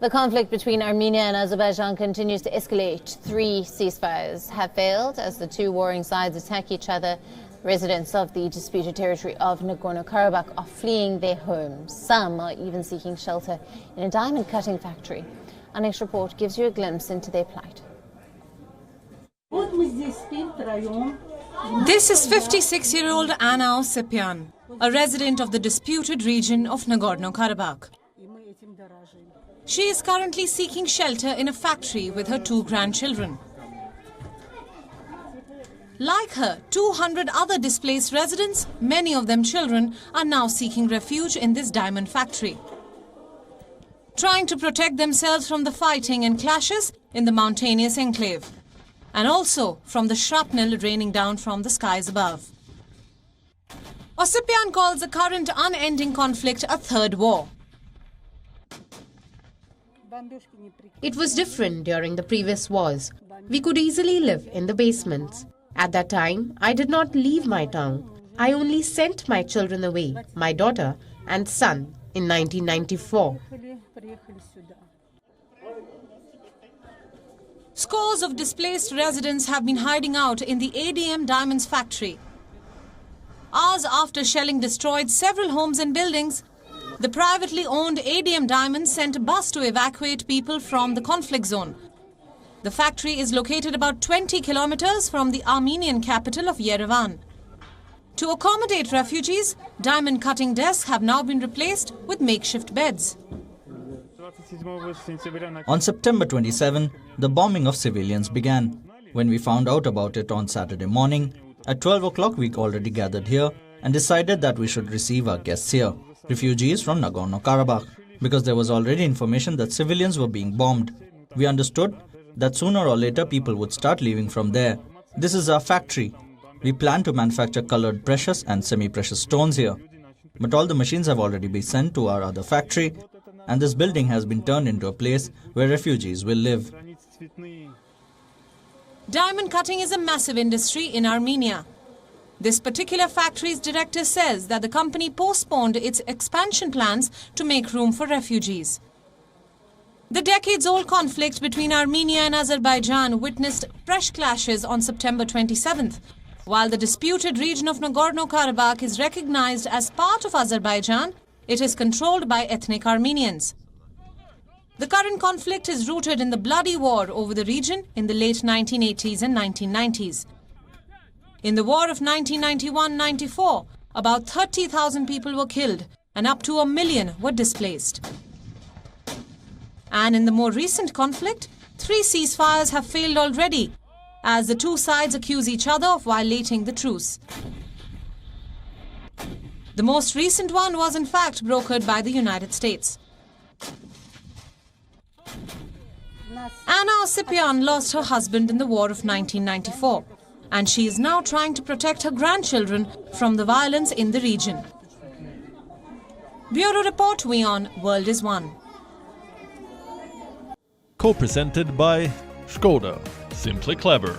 The conflict between Armenia and Azerbaijan continues to escalate. 3 ceasefires have failed as the two warring sides attack each other. Residents of the disputed territory of Nagorno-Karabakh are fleeing their homes. Some are even seeking shelter in a diamond cutting factory. Our next report gives you a glimpse into their plight. This is 56-year-old Anna Sept, a resident of the disputed region of Nagorno-Karabakh. She is currently seeking shelter in a factory with her 2 grandchildren. Like her, 200 other displaced residents, many of them children, are now seeking refuge in this diamond factory, trying to protect themselves from the fighting and clashes in the mountainous enclave, and also from the shrapnel raining down from the skies above. Sept calls the current unending conflict a third war. It was different during the previous wars. We could easily live in the basements. At that time, I did not leave my town. I only sent my children away, my daughter and son, in 1994. Scores of displaced residents have been hiding out in the ADM Diamonds factory. Hours after shelling destroyed several homes and buildings, the privately owned ADM Diamonds sent a bus to evacuate people from the conflict zone. The factory is located about 20 kilometers from the Armenian capital of Yerevan. To accommodate refugees, diamond cutting desks have now been replaced with makeshift beds. On September 27, the bombing of civilians began. When we found out about it on Saturday morning, at 12 o'clock we already gathered here and decided that we should receive our guests here, refugees from Nagorno-Karabakh, because there was already information that civilians were being bombed. We understood that sooner or later people would start leaving from there. This is our factory. We plan to manufacture colored precious and semi-precious stones here. But all the machines have already been sent to our other factory, and this building has been turned into a place where refugees will live. Diamond cutting is a massive industry in Armenia. This particular factory's director says that the company postponed its expansion plans to make room for refugees. The decades-old conflict between Armenia and Azerbaijan witnessed fresh clashes on September 27th. While the disputed region of Nagorno-Karabakh is recognized as part of Azerbaijan, it is controlled by ethnic Armenians. The current conflict is rooted in the bloody war over the region in the late 1980s and 1990s. In the war of 1991-94, about 30,000 people were killed and up to 1 million were displaced. And in the more recent conflict, 3 ceasefires have failed already, as the two sides accuse each other of violating the truce. The most recent one was in fact brokered by the United States. Anna Sept lost her husband in the war of 1994, and she is now trying to protect her grandchildren from the violence in the region. Bureau Report, WION World is One. Co-presented by Skoda. Simply clever.